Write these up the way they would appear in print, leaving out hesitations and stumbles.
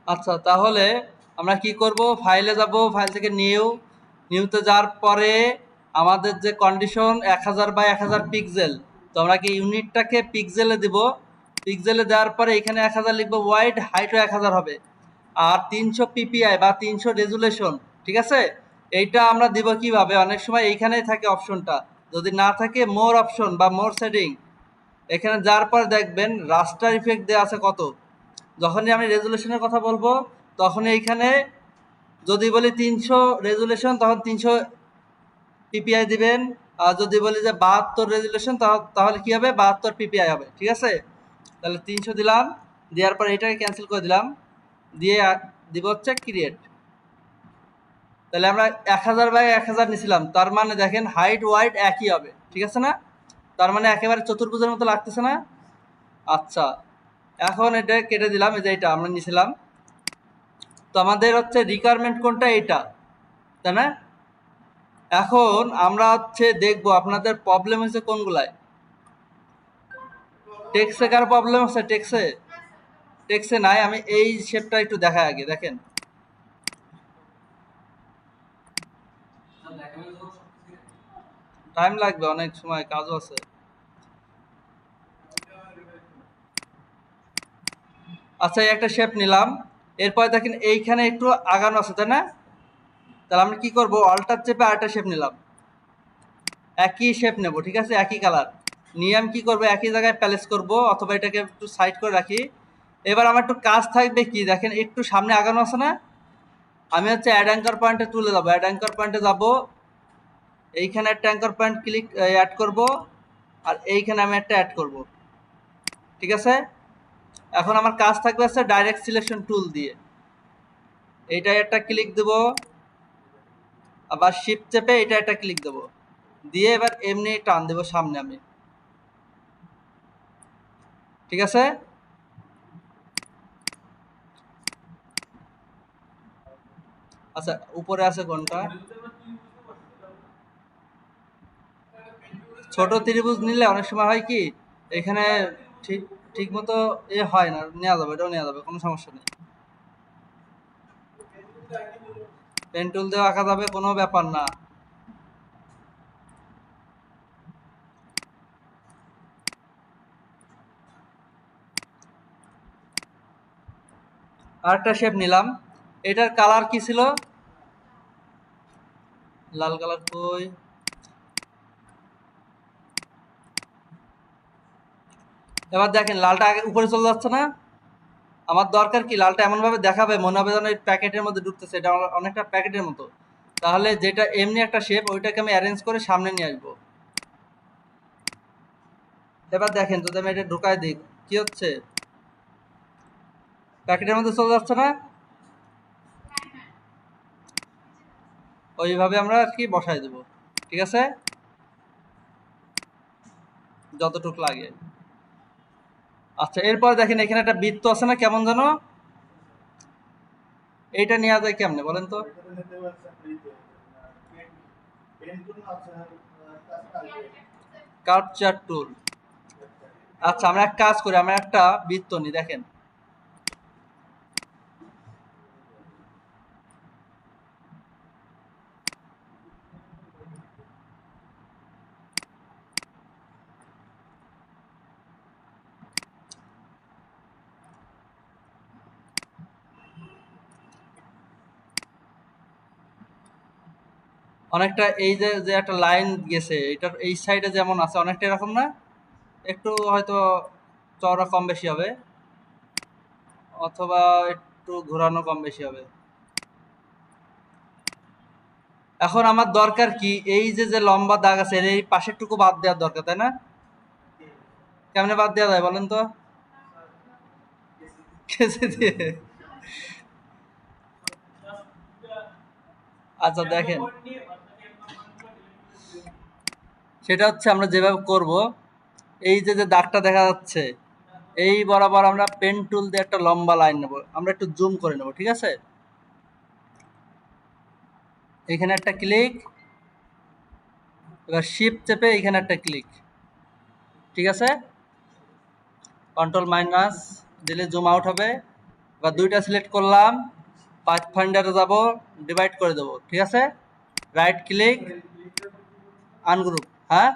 আচ্ছা, তাহলে আমরা কি করব, ফাইলে যাব, ফাইল থেকে নিউতে যাওয়ার পরে আমাদের যে কন্ডিশন 1000 বাই 1000 পিক্সেল, তো আমরা কি ইউনিটটাকে পিক্সেলে দিব। পিক্সেলে দেওয়ার পরে এখানে 1000 লিখবো, ওয়াইড হাইটও 1000 হবে, আর 300 পিপিআই বা 300 রেজুলেশন। ঠিক আছে, এইটা আমরা দিব কিভাবে, অনেক সময় এইখানেই থাকে অপশনটা, যদি না থাকে মোর অপশন বা মোর সেটিং, এখানে যাওয়ার পর দেখবেন রাস্টার ইফেক্ট দেওয়া আছে কত। যখনই আমি রেজুলেশনের কথা বলবো তখন এইখানে যদি বলি 300 রেজুলেশন তখন 300 পিপিআই দিবেন, আর যদি বলি যে 72 রেজুলেশন তাহলে কি হবে, 72 পিপিআই হবে। ঠিক আছে, তাহলে 300 দিলাম, দেওয়ার পর এটাকে ক্যান্সেল করে দিলাম, দিয়ে দিব হচ্ছে ক্রিয়েট। তাহলে আমরা 1000 বাই 1000 নিছিলাম, তার মানে দেখেন হাইট ওয়াইড একই হবে। ঠিক আছে না, তার মানে একেবারে চতুর্ভুজের মতো লাগতেছে না। আচ্ছা, এখন এটা কেটে দিলাম, এই যে এটা আমরা নিছিলাম। তো আমাদের হচ্ছে রিকোয়ারমেন্ট কোনটা, এটা, তাই না। এখন আমরা হচ্ছে দেখবো আপনাদের প্রবলেম হচ্ছে কোনগুলায়। টেক্সে কার প্রবলেম আছে, টেক্সে নাই। আমি এই শেপটা একটু দেখাই আগে, দেখেন। টাইম লাগবে, অনেক সময় কাজও আছে। আচ্ছা, এই একটা শেপ নিলাম, এরপরে দেখেন এইখানে একটু আগানো আছে, তাই না। তাহলে আমরা কি করব, অল্টার চেপে আরেকটা শেপ নিলাম, একই শেপ নেব। ঠিক আছে, একই কালার নিয়ে আমি কি করব, একই জায়গায় প্যালেস করব, অথবা এটাকে একটু সাইড করে রাখি। এবার আমার একটু কাজ থাকবে কি, দেখেন একটু সামনে আগানো আছে না, আমি হচ্ছে অ্যাড অ্যাঙ্কার পয়েন্টে তুলে যাবো, অ্যাড অ্যাঙ্কার পয়েন্টে যাব, এইখানে একটা অ্যাঙ্কার পয়েন্ট ক্লিক অ্যাড করব, আর এইখানে আমি একটা অ্যাড করব। ঠিক আছে, এখন আমার কাজ থাকবে হচ্ছে ডাইরেক্ট সিলেকশন টুল দিয়ে এইটা একটা ক্লিক দেব, আবার শিফট চেপে এটা একটা ক্লিক দেব, দিয়ে এবার এমনি টান দেব সামনে আমি। ঠিক আছে, আচ্ছা উপরে আছে কোনটা, ছোট ত্রিভুজ নিলে অনেক সময় হয় কি, এখানে ঠিক ঠিক মতো হয় না, নেওয়া যাবে, এটাও নেওয়া যাবে, কোনো সমস্যা নেই। পেন টুল দিয়ে আঁকা যাবে, কোনো ব্যাপার না। আরেকটা শেপ নিলাম, এটার কালার কি ছিল, লাল কালার কই, এবার দেখেন লালটা আগে উপরে চলে যাচ্ছে না। আমার দরকার কি, লালটা এমন ভাবে দেখাবে মনে হবে যেন এই প্যাকেটের মধ্যে ঢুকতেছে, এটা অনেকটা প্যাকেটের মতো। তাহলে যেটা এমনি একটা শেপ, ওইটাকে আমি অ্যারেঞ্জ করে সামনে নিয়ে আসবো। এবার দেখেন যদি আমি এটা ঢুকাই দিই, কি হচ্ছে, প্যাকেটের মধ্যে চলে যাচ্ছে না। ওইভাবে আমরা আর কি বসাই দেবো। ঠিক আছে, যতটুক লাগে। আচ্ছা, এরপর দেখেন এখানে একটা বৃত্ত আছে না, কেমন যেন, এইটা নেওয়া যায় কেমনে বলেন তো। কার্ভচার টুল। আচ্ছা, আমরা এক কাজ করি, আমরা একটা বৃত্ত নিই, দেখেন। অনেকটা এই যে যে একটা লাইন গেছে, এটার এই সাইডে যেমন আছে অনেকটা এরকম না, একটু হয়তো চওড়া কম বেশি হবে, অথবা একটু ঘোরানো কম বেশি হবে। এখন আমার দরকার কি, এই যে যে লম্বা দাগ আছে এর এই পাশেরটুকু বাদ দেওয়ার দরকার, তাই না। কেমনে বাদ দেওয়া যায় বলেন তো, কেচে দিয়ে। আচ্ছা দেখেন, সেটা হচ্ছে আমরা যেভাবে করব, এই যে যে দাগটা দেখা যাচ্ছে এই বরাবর আমরা পেন টুল দিয়ে একটা লম্বা লাইন নেব, আমরা একটু জুম করে নেব। ঠিক আছে, এখানে একটা ক্লিক, এবার শিফট চেপে এখানে একটা ক্লিক। ঠিক আছে, কন্ট্রোল মাইনাস দিলে জুম আউট হবে, এবার দুইটা সিলেক্ট করলাম, পাথ ফাইন্ডারে যাব, ডিভাইড করে দেবো, ঠিক আছে। Right click, ungroup. হ্যাঁ,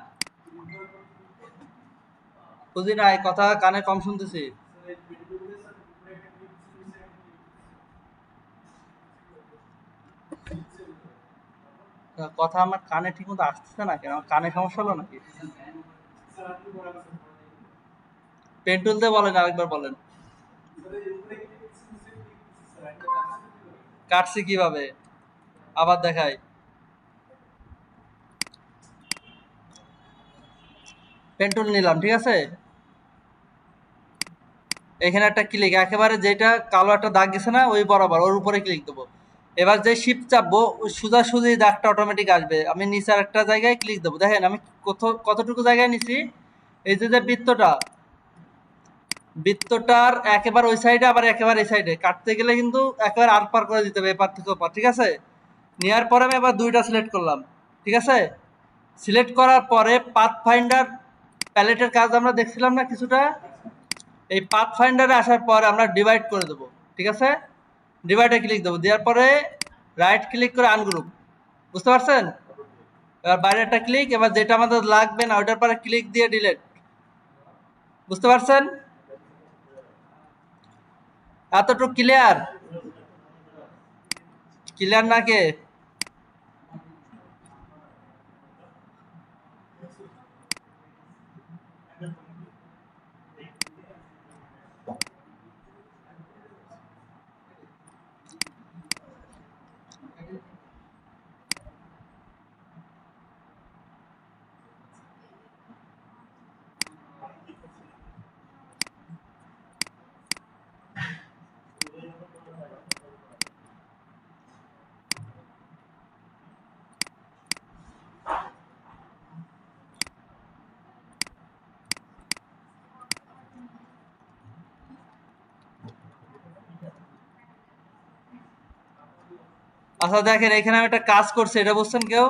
বুঝি নাই, কথা কানে কম শুনতেছি। কথা আমার কানে ঠিক মতো আসতেছে না কেন? আমার কানে সমস্যা হলো নাকি? পেন টুল দিয়ে বলেন, আরেকবার বলেন। কাটছি কিভাবে? আবার দেখাই। পেন টুল নিলাম, ঠিক আছে। এখানে একটা ক্লিক, একেবারে যেটা কালো একটা দাগ গেছে না, ওই বরাবর ওর উপরে ক্লিক দেবো। এবার যে শিফট চাপবো, ওই সোজাসুজি দাগটা অটোমেটিক আসবে। আমি নিচে একটা জায়গায় ক্লিক দেবো। দেখেন আমি কতটুকু জায়গায় নিছি। এই যে বৃত্তটা, বৃত্তটার একেবারে ওই সাইডে, আবার একেবারে এই সাইডে কাটতে গেলে কিন্তু একেবারে আর পার করে দিতে হবে, এপার থেকে ওপার, ঠিক আছে। নেওয়ার পরে আমি এবার দুইটা সিলেক্ট করলাম, ঠিক আছে। সিলেক্ট করার পরে পাথ ফাইন্ডার প্যালেটের কাজ আমরা দেখছিলাম না কিছুটা, এই পাথ ফাইন্ডারে আসার পরে আমরা ডিভাইড করে দেবো, ঠিক আছে। ডিভাইডে ক্লিক দেবো, দেওয়ার পরে রাইট ক্লিক করে আনগ্রুপ, বুঝতে পারছেন। এবার বাইরে একটা ক্লিক, এবার যেটা আমাদের লাগবে না ওটার পরে ক্লিক দিয়ে ডিলিট, বুঝতে পারছেন। এতটুকু ক্লিয়ার? ক্লিয়ার নাকি? আচ্ছা দেখেন, এখানে আমি একটা কাজ করছি, এটা বুঝছেন কেউ?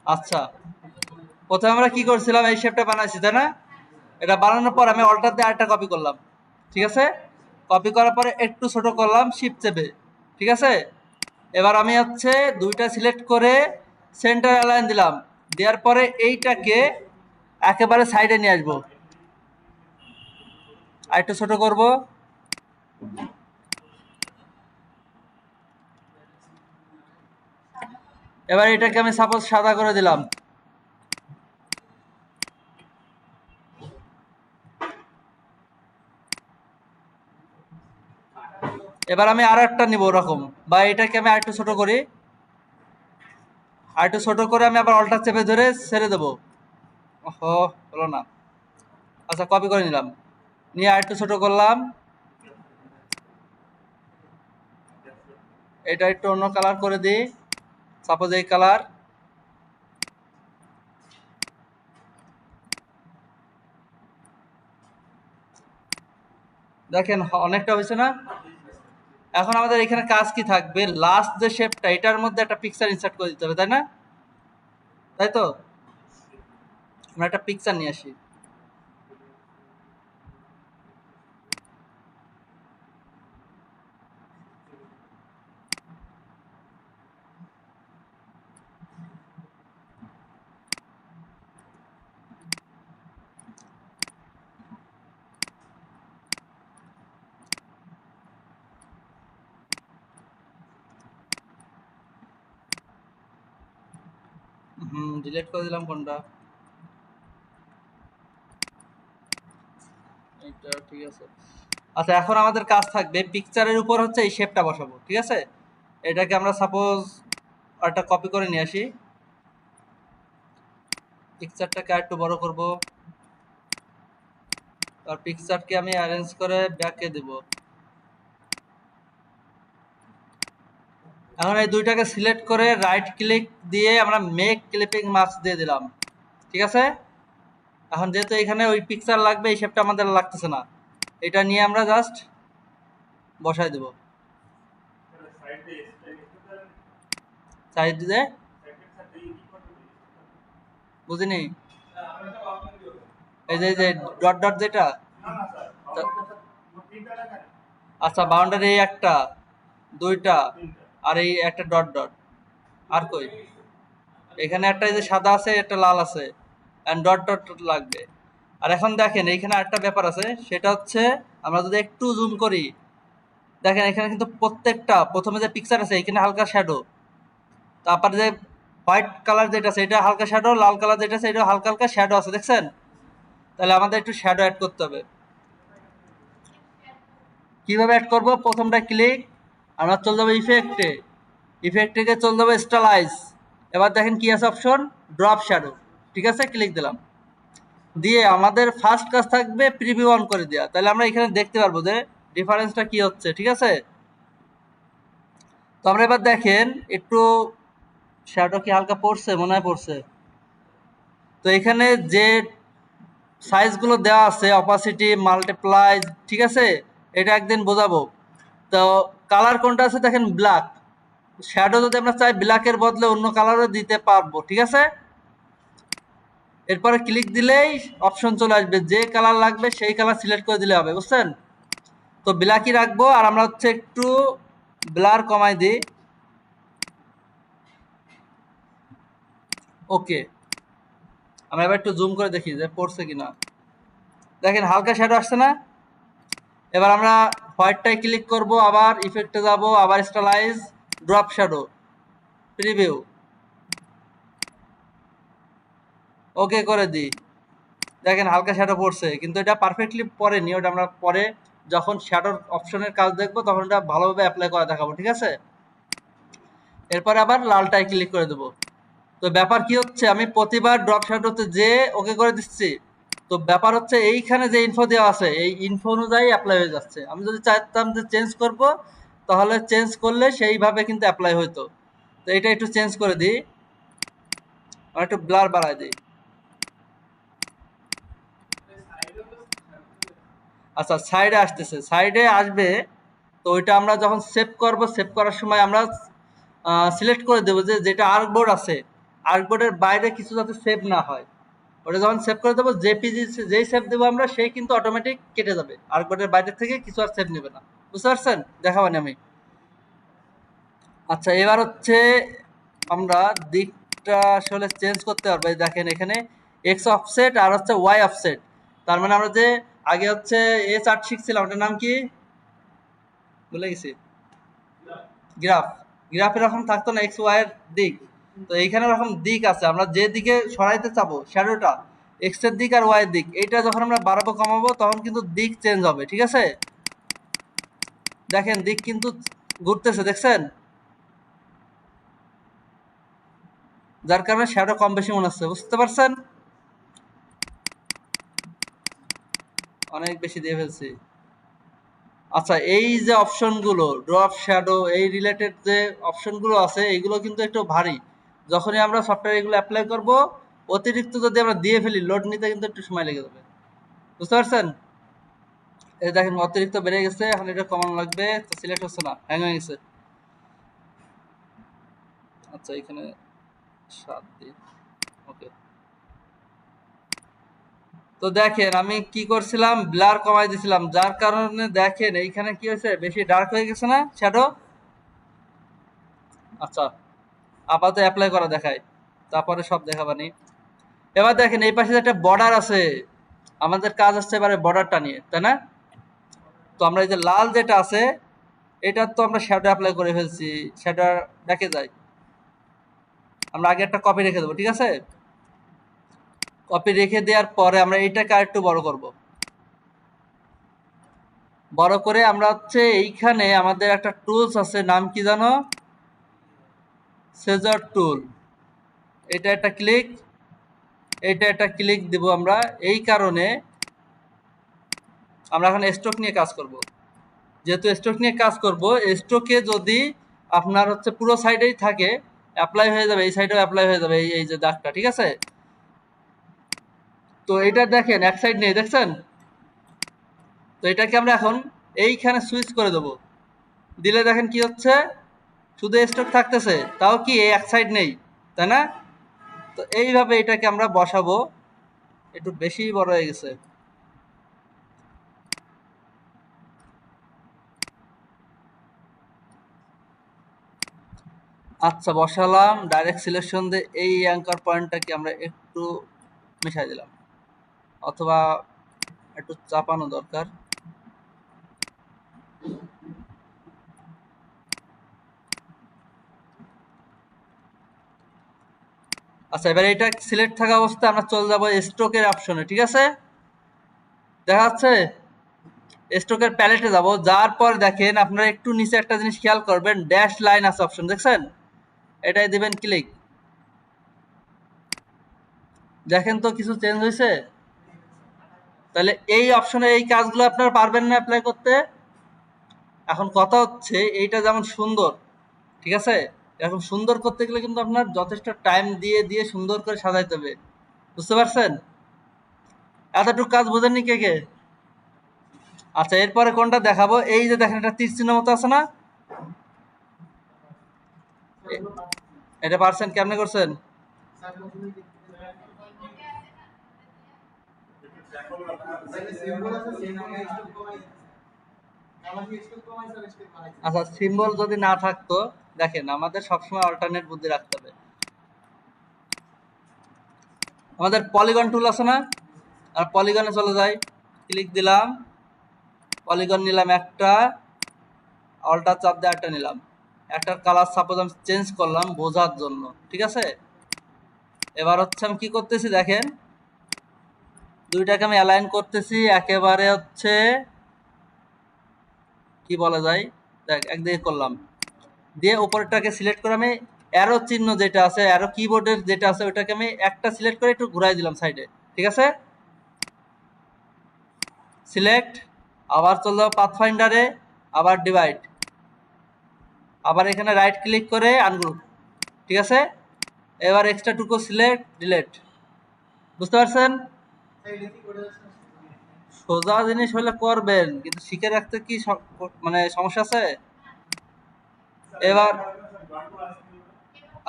আচ্ছা, প্রথমে আমরা কি করছিলাম, এই শেপটা বানাইছি তাই না। এটা বানানোর পর আমি অল্টার দিয়ে আরেকটা কপি করলাম, ঠিক আছে। কপি করার পরে একটু ছোট করলাম শিফট চেপে, ঠিক আছে। এবার আমি হচ্ছে দুইটা সিলেক্ট করে সেন্টার অ্যালাইন দিলাম, দেওয়ার পরে এইটাকে একেবারে সাইডে নিয়ে আসবো, আর একটু ছোট করব। এবার এটাকে আমি সাপোজ সাদা করে দিলাম। এবার আমি আর একটা নিবো ওরকম, বা এটাকে আমি আরেকটু ছোট করি, আরেকটু ছোট করে আমি আবার অল্টার চেপে ধরে ছেড়ে দেবো। ওহো, হলো না। আচ্ছা, কপি করে নিলাম, নিয়ে আরেকটু ছোট করলাম। এটা একটু অন্য কালার করে দিই, সাপোজ এই কালার। দেখেন অনেকটা হয়েছে না। এখন আমাদের এখানে কাজ কি থাকবে, লাস্ট যে শেপটা এটার মধ্যে একটা পিকচার ইনসার্ট করে দিতে হবে, তাই না? তাই তো, আমরা একটা পিকচার নিয়ে আসি। ডিলিট করে দিলাম কোনটা, এটা ঠিক আছে। আচ্ছা, এখন আমাদের কাজ থাকবে পিকচারের উপর হচ্ছে এই শেপটা বসাবো, ঠিক আছে। এটাকে আমরা সাপোজ একটা কপি করে নিয়ে আসি, পিকচারটাকে একটু বড় করব, আর পিকচারকে আমি অ্যারেঞ্জ করে ব্যাকে দেব। এখন এই দুইটাকে সিলেক্ট করে রাইট ক্লিক দিয়ে আমরা মেক ক্লিপিং মাস্ক দিয়ে দিলাম, ঠিক আছে। এখন যেহেতু এখানে ওই পিকচার লাগবে, এই শেপটা আমাদের লাগতেছে না, এটা নিয়ে আমরা জাস্ট বসাই দেব সাইড দিয়ে। বুঝিনি, এই যে ডট ডট যেটা, আচ্ছা বাউন্ডারি একটা, দুইটা, আর এই একটা ডট ডট, আর কই এখানে একটা এই যে সাদা আছে, একটা লাল আছে, এন্ড ডট ডট ডট লাগবে। আর এখন দেখেন এইখানে আরেকটা ব্যাপার আছে, সেটা হচ্ছে আমরা যদি একটু জুম করি, দেখেন এখানে কিন্তু প্রত্যেকটা প্রথমে যে পিকচার আছে এখানে হালকা শ্যাডো, তারপরে যে হোয়াইট কালার যেটা আছে এটা হালকা শ্যাডো, লাল কালার যেটা আছে এটা হালকা হালকা শ্যাডো আছে, দেখছেন? তাহলে আমাদের একটু শ্যাডো অ্যাড করতে হবে। কিভাবে অ্যাড করব? প্রথমটা ক্লিক, আমরা চলে যাবো ইফেক্টে, ইফেক্ট থেকে চলে যাবো স্টাইলাইজ। এবার দেখেন কি আছে অপশন, ড্রপ শ্যাডো। ঠিক আছে, ক্লিক দিলাম, দিয়ে আমাদের ফার্স্ট কাজ থাকবে প্রিভিউ অন করে দেওয়া। তাহলে আমরা এখানে দেখতে পারবো যে ডিফারেন্সটা কি হচ্ছে। ঠিক আছে, তো আমরা এবার দেখেন একটু শ্যাডো কি হালকা পড়ছে, মনে হয় পড়ছে। তো এখানে যে সাইজগুলো দেওয়া আছে, অপাসিটি, মাল্টিপ্লাই, ঠিক আছে, এটা একদিন বোঝাবো। তো কালার কোনটা আছে দেখেন, ব্ল্যাক। শ্যাডো যদি আমরা চাই ব্ল্যাকের বদলে অন্য কালারও দিতে পারবো। ঠিক আছে, এরপরে ক্লিক দিলেই অপশন চলে আসবে, যে কালার লাগবে সেই কালার সিলেক্ট করে দিলে হবে, বুঝছেন? তো ব্ল্যাকই রাখবো, আর আমরা হচ্ছে একটু ব্লার কমাই দিই। ওকে, আমরা এবার একটু জুম করে দেখি যে পড়ছে কিনা। দেখেন হালকা শ্যাডো আসছে না? এবার আমরা হোয়াইটটায় ক্লিক করব, আবার ইফেক্টে যাব, আবার স্টাইলাইজ, ড্রপ শ্যাডো, প্রিভিউ, ওকে করে দিই। দেখেন হালকা শ্যাডো পড়ছে, কিন্তু এটা পারফেক্টলি পড়েনি, ওটা আমরা পরে যখন শ্যাডোর অপশনের কাজ দেখবো তখন এটা ভালোভাবে অ্যাপ্লাই করা দেখাবো। ঠিক আছে, এরপরে আবার লালটায় ক্লিক করে দেবো। তো ব্যাপার কি হচ্ছে, আমি প্রতিবার ড্রপ শ্যাডোতে যে ওকে করে দিচ্ছি, তো ব্যাপার হচ্ছে এইখানে যে ইনফো দেওয়া আছে এই ইনফো অনুযায়ী অ্যাপ্লাই হয়ে যাচ্ছে। আমি যদি চাইতাম যে চেঞ্জ করব, তাহলে চেঞ্জ করলে সেইভাবে কিন্তু অ্যাপ্লাই হইতো। তো এটা একটু চেঞ্জ করে দিই, আর একটু ব্লার বাড়ায় দিই। আচ্ছা সাইডে আসতেছে, সাইডে আসবে। তো ওইটা আমরা যখন সেভ করব, সেভ করার সময় আমরা সিলেক্ট করে দেবো যে যেটা আর্কবোর্ড আছে, আর্কবোর্ডের বাইরে কিছু যাতে সেভ না হয়। ওটা যখন সেভ করে দেবো, জেপিজি যেই সেভ দেবো আমরা, সেই কিন্তু অটোমেটিক কেটে যাবে, আর্কবোর্ডের বাইরে থেকে কিছু আর সেভ নেবে না। বুঝতে পারছেন? দেখাবানি আমি। আচ্ছা এবার হচ্ছে আমরা দিকটা আসলে চেঞ্জ করতে পারবো। এই দেখেন এখানে এক্স অফসেট আর হচ্ছে ওয়াই অফসেট। তার মানে আমরা যে আগে হচ্ছে এ চার্ট শিখছিলাম, ওটার নাম কি ভুলে গেছি, গ্রাফ। গ্রাফ এরকম থাকতো না, এক্স ওয়াই এর দিক। তো এইখানে এরকম দিক আছে, আমরা যে দিকে সরাইতে চাবো শ্যাডোটা, এক্স এর দিক আর ওয়াই এর দিক, এইটা যখন আমরা বাড়াবো কমাবো তখন কিন্তু দিক চেঞ্জ হবে। ঠিক আছে, দেখেন দিক কিন্তু ঘুরতেছে, দেখছেন? যার কারণে শ্যাডো কম বেশি মনে হচ্ছে, বুঝতে পারছেন? অনেক বেশি দিয়ে ফেলছি। আচ্ছা এই যে অপশনগুলো ড্রপ শ্যাডো এই রিলেটেড যে অপশনগুলো আছে, এইগুলো কিন্তু একটু ভারী। যখনই আমরা সফটওয়্যার এগুলো অ্যাপ্লাই করব, অতিরিক্ত যদি আমরা দিয়ে ফেলি, লোড নিতে কিন্তু একটু সময় লেগে যাবে। বুঝতে পারছেন? এই দেখেন অতিরিক্ত বেড়ে গেছে, এখন এটা কমানো লাগবে। তো সিলেক্ট হচ্ছে না, হ্যাং হয়ে গেছে। আচ্ছা এখানে 7 দিই, ওকে। তো দেখেন আমি কি করছিলাম, ব্লার কমাই দিছিলাম, যার কারণে দেখেন এইখানে কি হয়েছে, বেশি ডার্ক হয়ে গেছে না শ্যাডো? আচ্ছা আপাতত অ্যাপ্লাই করা দেখায়, তারপরে সব দেখাবানি। এবার দেখেন এই পাশে একটা বর্ডার আছে, আমাদের কাজ হচ্ছে এবারে বর্ডারটা নিয়ে, তাই না? তো আমরা এই যে লাল যেটা আছে, এটা তো আমরা শ্যাডো অ্যাপ্লাই করে ফেলছি। শ্যাডো দেখে যাই, আমরা আগে একটা কপি রেখে দেবো। ঠিক আছে, কপি রেখে দেওয়ার পরে আমরা এইটাকে আর একটু বড় করব। বড় করে আমরা হচ্ছে এইখানে আমাদের একটা টুলস আছে, নাম কি জানো, সেজার টুল। এটা একটা ক্লিক, এটা একটা ক্লিক দিব আমরা। এই কারণে আমরা এখন স্ট্রোক নিয়ে কাজ করব। যেহেতু স্ট্রোক নিয়ে কাজ করব, স্ট্রোকে যদি আপনার হচ্ছে পুরো সাইডেই থাকে, অ্যাপ্লাই হয়ে যাবে, এই সাইডেও অ্যাপ্লাই হয়ে যাবে, এই যে দাগটা। ঠিক আছে, তো এটা দেখেন এক সাইড নেই, দেখছেন? তো এটাকে আমরা এখন এইখানে সুইচ করে দেব, দিলে দেখেন কি হচ্ছে, শুধু স্ট্রোক থাকতেছে, তাও কি এই এক সাইড নেই, তাই না? তো এইভাবে এটাকে আমরা বসাবো। একটু বেশি বড় হয়ে গেছে। আচ্ছা, বসালাম ডাইরেক্ট সিলেকশন দিয়ে এই অ্যাঙ্কার পয়েন্টটাকে আমরা একটু মিশাই দিলাম, অথবা একটু চাপানো দরকার। আচ্ছা, এবার এটা সিলেক্ট থাকা অবস্থায় আমরা চলে যাবো স্ট্রোকের অপশনে। ঠিক আছে, দেখা যাচ্ছে স্ট্রোকের প্যালেটে যাব, যার পর দেখেন আপনারা একটু নিচে একটা জিনিস খেয়াল করবেন, ড্যাশ লাইন আছে অপশন, দেখছেন? এটাই দিবেন ক্লিক। দেখেন তো কিছু চেঞ্জ হয়েছে? তাহলে এই অপশনে এই কাজগুলো আপনারা পারবেন না অ্যাপ্লাই করতে। এখন কথা হচ্ছে এইটা যেমন সুন্দর, ঠিক আছে, এরকম সুন্দর করতে গেলে কিন্তু আপনার যথেষ্ট টাইম দিয়ে দিয়ে সুন্দর করে সাজাইতে হবে। বুঝতে পারছেন? এতটুকু কাজ বোঝেননি কে কে? আচ্ছা, এরপরে কোনটা দেখাবো? এই যে দেখেন একটা তীর চিহ্ন মতো আছে না, এটা পারছেন? কেমনে করছেন? আচ্ছা, সিম্বল যদি না থাকতো, দেখেন আমাদের সবসময় অল্টারনেট বুদ্ধি রাখতে হবে। আমাদের পলিগন টুল আছে না, আর পলিগনে চলে যাই, ক্লিক দিলাম, পলিগন নিলাম একটা, অল্টার চাপ দিয়ে একটা নিলাম, একটার কালার সাপোজ আমি চেঞ্জ করলাম বোঝার জন্য। ঠিক আছে, এবার হচ্ছে আমি কি করতেছি দেখেন, দুইটাকে আমি অ্যালাইন করতেছি একেবারে হচ্ছে কি বলা যায়, দেখ একদিকে করলাম, দিয়ে উপরেরটাকে সিলেক্ট করে আমি অ্যারো চিহ্ন যেটা আছে, অ্যারো কিবোর্ডের যেটা আছে ওইটাকে আমি একটা সিলেক্ট করে একটু ঘুরাই দিলাম সাইডে। ঠিক আছে, সিলেক্ট, আবার চলে যাবো পাথফাইন্ডারে, আবার ডিভাইড, আবার এখানে রাইট ক্লিক করে আনগ্রুপ। ঠিক আছে, এবার এক্সট্রা টুকু সিলেক্ট ডিলেট। বুঝতে পারছেন? সোজা জিনিস হলে করবেন, কিন্তু শিখে রাখতে কি মানে সমস্যা আছে? এবার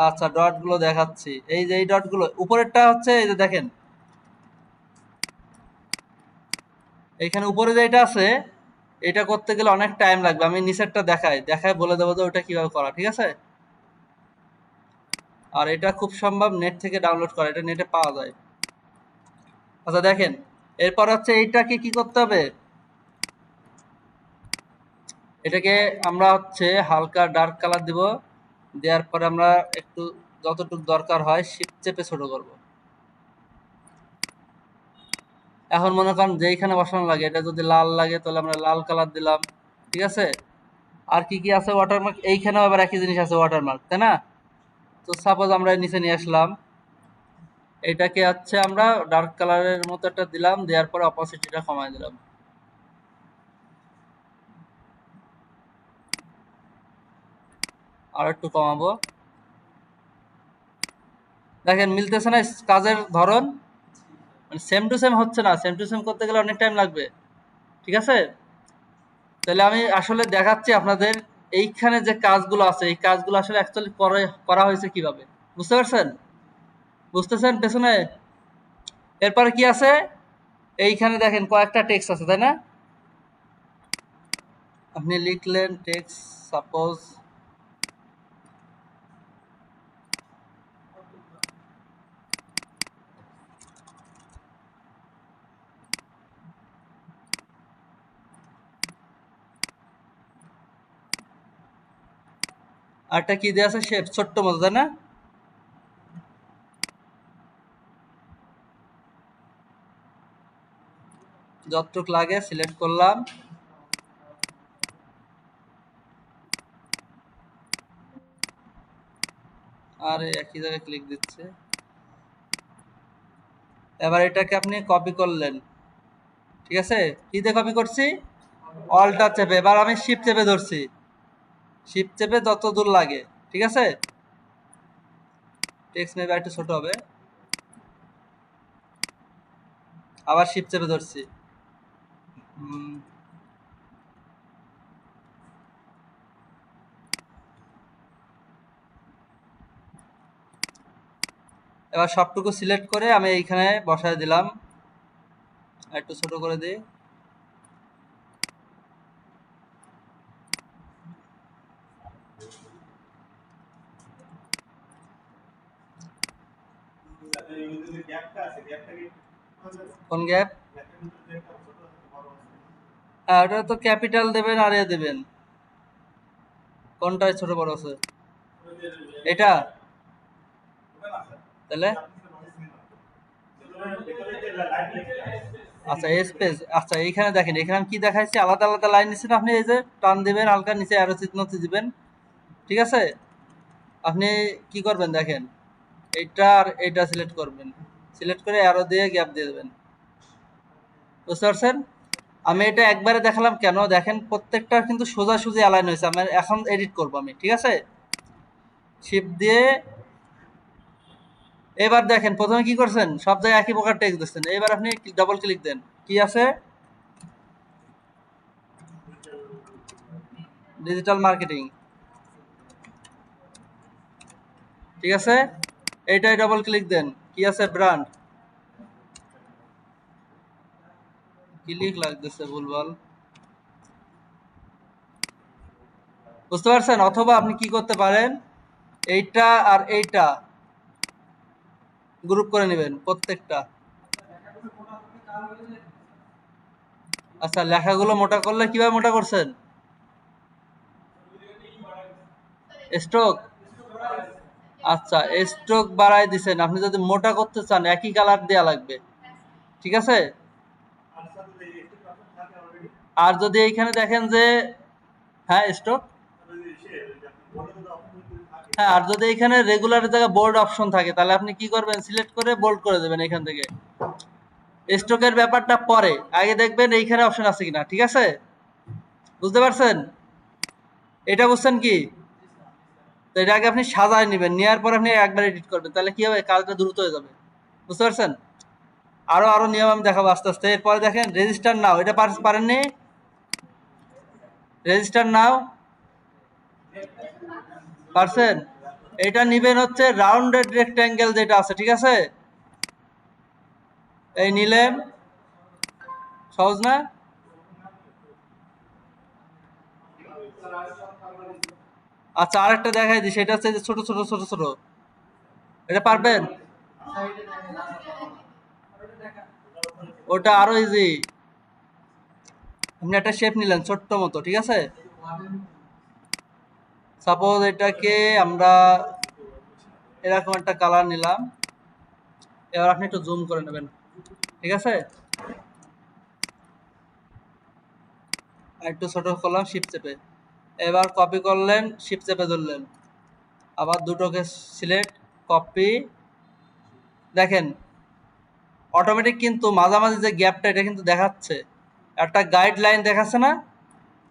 আচ্ছা, ডট গুলো দেখাচ্ছি। এই যে এই ডট গুলো উপরেরটা হচ্ছে, এই যে দেখেন এইখানে উপরে যেটা আছে, এটা করতে গেলে অনেক টাইম লাগবে। আমি নিচেরটা দেখায় বলে দেবো যে ওটা কিভাবে করা। ঠিক আছে, আর এটা খুব সম্ভব নেট থেকে ডাউনলোড করা, এটা নেটে পাওয়া যায়। আচ্ছা দেখেন, এরপর হচ্ছে এইটাকে কি করতে হবে, এটাকে আমরা হচ্ছে হালকা ডার্ক কালার দিব, দেওয়ার পরে আমরা একটু যতটুকু দরকার হয় শিফট চেপে ছোট করব। এখন মনে করেন যেইখানে বসানো লাগে এটা যদি লাল লাগে তাহলে আমরা লাল কালার দিলাম। ঠিক আছে, আর কি কি আছে ওয়াটারমার্ক, এইখানেও আবার একই জিনিস আছে ওয়াটারমার্ক, তাই না? তো সাপোজ আমরা নিচে নিয়ে আসলাম, এটাকে হচ্ছে আমরা ডার্ক কালারের মতো একটা দিলাম, দেওয়ার পরে অপোসিটিটা কমায় দিলাম। আর একটু কমাবো, দেখেন মিলতেছে না কাজের ধরন, মানে সেম টু সেম হচ্ছে না, সেম টু সেম করতে গেলে অনেক টাইম লাগবে। ঠিক আছে, তাহলে আমি আসলে দেখাচ্ছি আপনাদের এইখানে যে কাজগুলো আছে এই কাজগুলো আসলে অ্যাকচুয়ালি করা হয়েছে কিভাবে। বুঝতে পারছেন? বুঝতেছেন পেছনে? এরপরে কি আছে, এইখানে দেখেন কয়েকটা টেক্সট আছে, তাই না? আপনি লিখলেন টেক্সট সাপোজ আরটা কি দেওয়া আছে, শেপ ছোট্ট মতো, তাই না? যতটুক লাগে সিলেক্ট করলাম, আর একই জায়গায় ক্লিক দিচ্ছে। এবার এটাকে আপনি কপি করলেন। ঠিক আছে, কি দিয়ে কপি করছি, অল্টার চেপে, এবার আমি শিফট চেপে ধরছি, শিফট চেপে যত দূর লাগে। ঠিক আছে, টেক্সট মেবি একটু ছোট হবে, আবার শিফট চেপে ধরছি। এবার সবটুকু সিলেক্ট করে আমি এইখানে বসায় দিলাম, একটু ছোট করে দিই। কোন গ্যাপ? হ্যাঁ, ওটা তো ক্যাপিটাল দেবেন আর এ দেবেন। কোনটায় ছোট বড় আছে? এটা তাহলে আচ্ছা স্পেস, আচ্ছা এইখানে দেখেন, এখানে আমি কি দেখাইছি, আলাদা আলাদা লাইন নিচ্ছেন আপনি, এই যে টান দিবেন হালকা নিচে অ্যারো চিহ্ন দিবেন, ঠিক আছে? আপনি কি করবেন দেখেন, এইটা আর এইটা সিলেক্ট করবেন, সিলেক্ট করে অ্যারো দিয়ে গ্যাপ দিয়ে দেবেন। বুঝতে পারছেন? আমি এটা একবারে দেখালাম কেন, দেখেন প্রত্যেকটা কিন্তু সোজাসুজি অ্যালাইন হয়েছে। আমি এখন এডিট করব আমি, ঠিক আছে? শিফট দিয়ে এবার দেখেন প্রথমে কি করছেন, সব জায়গায় একই প্রকার টেক্সট দিচ্ছেন। এবার আপনি ডাবল ক্লিক দেন, কি আছে, ডিজিটাল মার্কেটিং, ঠিক আছে? এইটাই ডাবল ক্লিক দেন, কি আছে, ব্র্যান্ড। ক্লিক লাগতেছে ভুলভাল, বুঝতে পারছেন? অথবা আপনি কি করতে পারেন, এইটা আর এইটা গ্রুপ করে নেবেন প্রত্যেকটা। আচ্ছা, লেখাগুলো মোটা করলে কিভাবে মোটা করছেন? স্ট্রোক, আচ্ছা স্ট্রোক বাড়াই দিছেন। আপনি যদি মোটা করতে চান একই কালার দেয়া লাগবে, ঠিক আছে? আর যদি এইখানে দেখেন যে, হ্যাঁ স্ট্রোক, হ্যাঁ, আর যদি এখানে রেগুলার জায়গায় বোল্ড অপশন থাকে তাহলে আপনি কি করবেন, সিলেক্ট করে বোল্ড করে দেবেন এখান থেকে। স্ট্রোকের ব্যাপারটা পরে, আগে দেখবেন এইখানে অপশন আছে কিনা, ঠিক আছে? বুঝতে পারছেন? এটা বুঝছেন কি? তো এটা আগে আপনি সাজায় নেবেন, নেওয়ার পর আপনি একবার এডিট করবেন, তাহলে কি হবে, কাজটা দ্রুত হয়ে যাবে। বুঝতে পারছেন? আরো আরো নিয়ম আমি দেখাবো আস্তে আস্তে। এরপরে দেখেন রেজিস্টার নাও, এটা পারেননি? রেজিস্টার নাও পারছেন? এটা নিবেন হচ্ছে রাউন্ডেড রেক্ট্যাঙ্গেল যেটা আছে, ঠিক আছে? এই নিলেন, সহজ না? আচ্ছা আরেকটা দেখাই দিই, সেটা হচ্ছে যে ছোট ছোট ছোট ছোট, এটা পারবেন? ওটা আরো ইজি। আপনি একটা শেপ নিলেন ছোট্ট মতো, ঠিক আছে? সাপোজ এটাকে আমরা এরকম একটা কালার নিলাম। এবার আপনি একটু জুম করে নেবেন, ঠিক আছে? একটু ছোট করলাম শিফট চেপে, এবার কপি করলেন, শিফট চেপে ধরলেন, আবার দুটোকে সিলেক্ট, কপি, দেখেন অটোমেটিক কিন্তু মাঝামাঝি যে গ্যাপটা এটা কিন্তু দেখাচ্ছে, একটা গাইডলাইন দেখাচ্ছে না?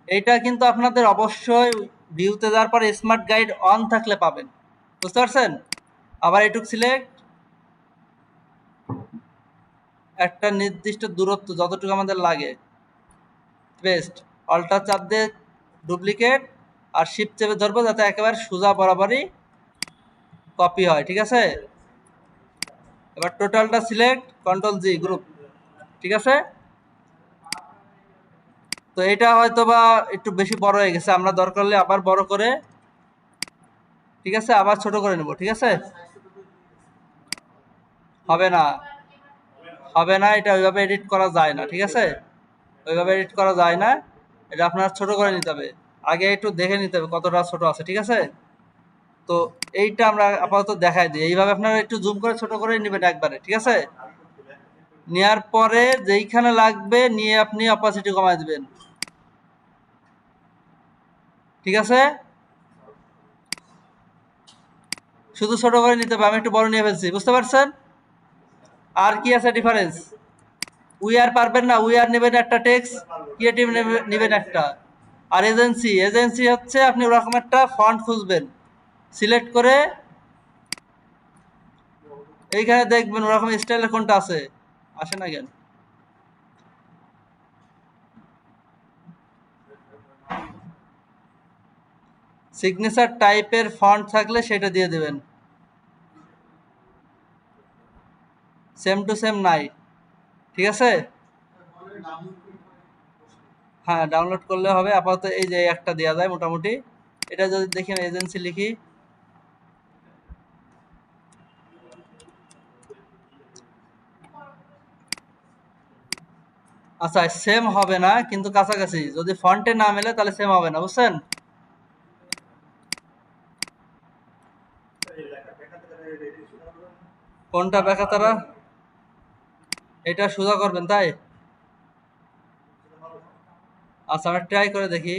এইটা কিন্তু আপনাদের অবশ্যই ভিউতে যাওয়ার পরে স্মার্ট গাইড অন থাকলে পাবেন। বুঝতে পারছেন? আবার এটুক সিলেক্ট, একটা নির্দিষ্ট দূরত্ব যতটুকু আমাদের লাগে, পেস্ট, অল্টার চাপ দিয়ে ডুপ্লিকেট, আর শিফট চেপে ধরবো যাতে একেবারে সোজা বরাবরই কপি হয়, ঠিক আছে? এবার টোটালটা সিলেক্ট, কন্ট্রোল জি, গ্রুপ, ঠিক আছে? তো এটা হয়তো বা একটু বেশি বড় হয়ে গেছে, আমরা দরকার হলে আবার বড় করে, ঠিক আছে, আবার ছোট করে নেব, ঠিক আছে? হবে না, হবে না, এটা ওইভাবে এডিট করা যায় না, ঠিক আছে? ওইভাবে এডিট করা যায় না, এটা আপনার ছোট করে নিতে হবে। আগে একটু দেখে নিতে হবে কতটা ছোট আছে, ঠিক আছে? তো এইটা আমরা আপাতত দেখাই দিই, এইভাবে আপনারা একটু জুম করে ছোট করে নেবেন একবারে, ঠিক আছে? নেওয়ার পরে যেইখানে লাগবে নিয়ে আপনি অপাসিটি কমায় দিবেন, ঠিক আছে? শুধু ছোট করে নিতে হবে, আমি একটু বড় নিয়ে ফেলছি, বুঝতে পারছেন? আর কি আছে ডিফারেন্স? উই আর পারবেন না, উই আর নেবেন একটা টেক্সট, ক্রিয়েটিভ নেবেন একটা, আর এজেন্সি, এজেন্সি হচ্ছে আপনি ওরকম একটা ফন্ট খুঁজবেন, সিলেক্ট করে এইখানে দেখবেন ওরকম স্টাইলের কোনটা আছে, আসে না কেন? সিগনেচার টাইপের ফন্ট থাকলে সেটা দিয়ে দেবেন। সেম টু সেম নাই, ঠিক আছে? হ্যাঁ ডাউনলোড করলে হবে, আপাতত এই যে একটা দেওয়া যায় মোটামুটি। এটা যদি দেখি এজেন্সি লিখি, আচ্ছা সেম হবে না, কিন্তু কাছাকাছি। যদি ফন্টে না মেলে তাহলে সেম হবে না, বুঝছেন? কোনটা বেখাতারা? এটা সোজা করবেন তাই? আচ্ছা আমরা ট্রাই করে দেখি।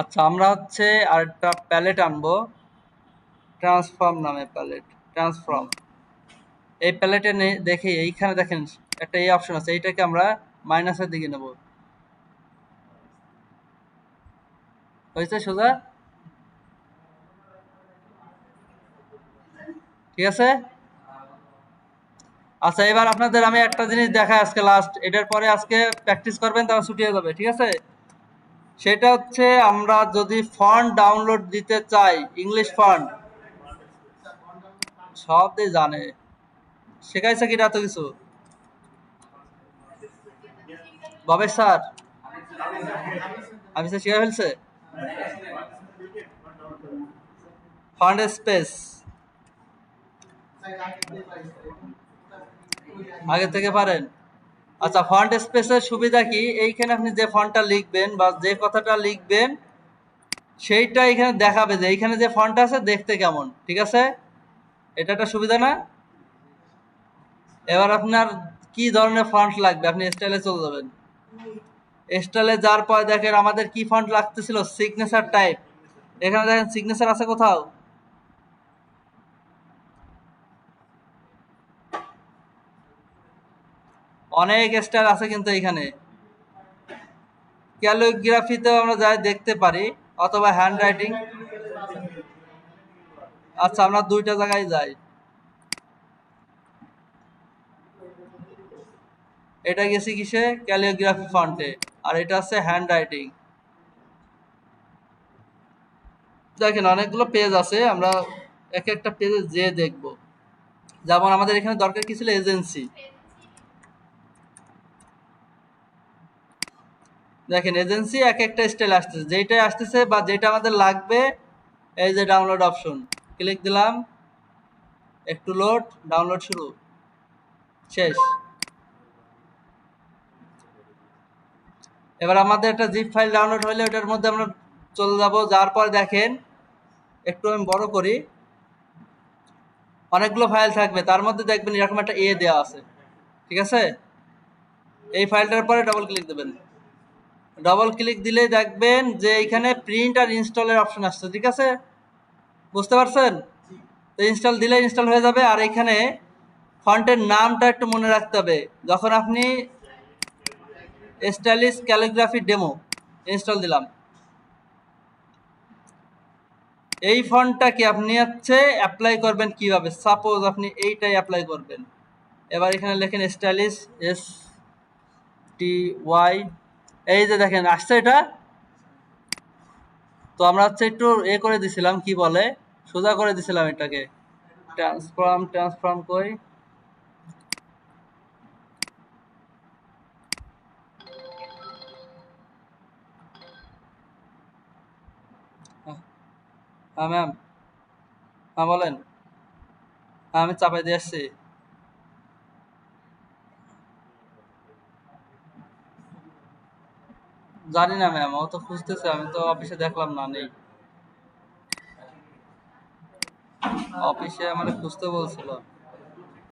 আচ্ছা আমরা হচ্ছে আরেকটা প্যালেট আনবো, ট্রান্সফর্ম নামে প্যালেট, ট্রান্সফর্ম। এই প্যালেটে দেখি এইখানে দেখেন একটা এই অপশন আছে, এইটাকে আমরা মাইনাসের দিকে নেব। হয়েছে সোজা? ঠিক আছে। আচ্ছা এবার আপনাদের আমি একটা জিনিস দেখাই আজকে লাস্ট, এটার পরে আজকে প্র্যাকটিস করবেন, তারপর ছুটি হয়ে যাবে, ঠিক আছে? সেটা হচ্ছে আমরা যদি ফন্ট ডাউনলোড দিতে চাই, ইংলিশ ফন্ট, সব দিয়ে জানে, শেখাইছে কি এত কিছু? ভবেশ স্যার, আমি স্যার শিখে ফেলছে ফন্ট স্পেস আগে থেকে পারেন? আচ্ছা ফন্ট স্পেসের সুবিধা কি, এইখানে আপনি যে ফন্টটা লিখবেন বা যে কথাটা লিখবেন সেইটা এখানে দেখাবে যে এইখানে যে ফন্ট আছে দেখতে কেমন, ঠিক আছে? এটা একটা সুবিধা না? এবার আপনার কি ধরনের ফন্ট লাগবে, আপনি স্টাইলে চলে যাবেন। স্টাইলে যাওয়ার পর দেখেন আমাদের কি ফন্ট লাগতেছিল, সিগনেচার টাইপ। এখানে দেখেন সিগনেচার আছে কোথাও? অনেক স্টাইল আছে কিন্তু এইখানে। ক্যালিগ্রাফিতেও আমরা যাই দেখতে পারি, অথবা হ্যান্ড রাইটিং। আচ্ছা আমরা দুইটা জায়গায় যাই। এটা গেছি কিসে, ক্যালিগ্রাফি ফন্টে, আর এটা হচ্ছে হ্যান্ড রাইটিং। দেখেন অনেকগুলো পেজ আছে, আমরা এক একটা পেজে যে দেখব। যেমন আমাদের এখানে দরকার কি ছিল, এজেন্সি। দেখেন এজেন্সি এক একটা স্টাইল আসতেছে, যেইটাই আসতেছে বা যেটা আমাদের লাগবে, এই যে ডাউনলোড অপশন, ক্লিক দিলাম, একটু লোড, ডাউনলোড শুরু, শেষ। এবার আমাদের একটা জিপ ফাইল ডাউনলোড হলে ওটার মধ্যে আমরা চলে যাব, যাওয়ার পর দেখেন একটু আমি বড় করি, অনেকগুলো ফাইল থাকবে, তার মধ্যে দেখবেন এরকম একটা এ দেওয়া আছে, ঠিক আছে? এই ফাইলটার পরে ডবল ক্লিক দেবেন। ডবল ক্লিক দিলে দেখবেন যে এখানে প্রিন্ট আর ইনস্টলের অপশন আসছে, ঠিক আছে? বুঝতে পারছেন? তো ইনস্টল দিলে ইনস্টল হয়ে যাবে। আর এখানে ফন্টের নামটা একটু মনে রাখতে হবে, যখন আপনি স্টাইলিশ ক্যালিগ্রাফি ডেমো ইনস্টল দিলাম, এই ফন্টটাকে আপনি হচ্ছে অ্যাপ্লাই করবেন কিভাবে, সাপোজ আপনি এইটাই অ্যাপ্লাই করবেন। এবার এখানে লেখেন স্টাইলিশ, STY, এই যে দেখেন আসছে এটা। তো আমরা হচ্ছে একটু করে দিছিলাম, কি বলে, সোজা করে দিছিলাম এটাকে, ট্রান্সফর্ম কই, হ্যাঁ ম্যাম, হ্যাঁ বলেন। হ্যাঁ আমি চাপাই দিয়ে আসছি। জানি না ম্যাম, ও তো খুঁজতেছে, আমি তো অফিসে দেখলাম না, নেই। অফিসে মানে খুঁজতে বলছিল।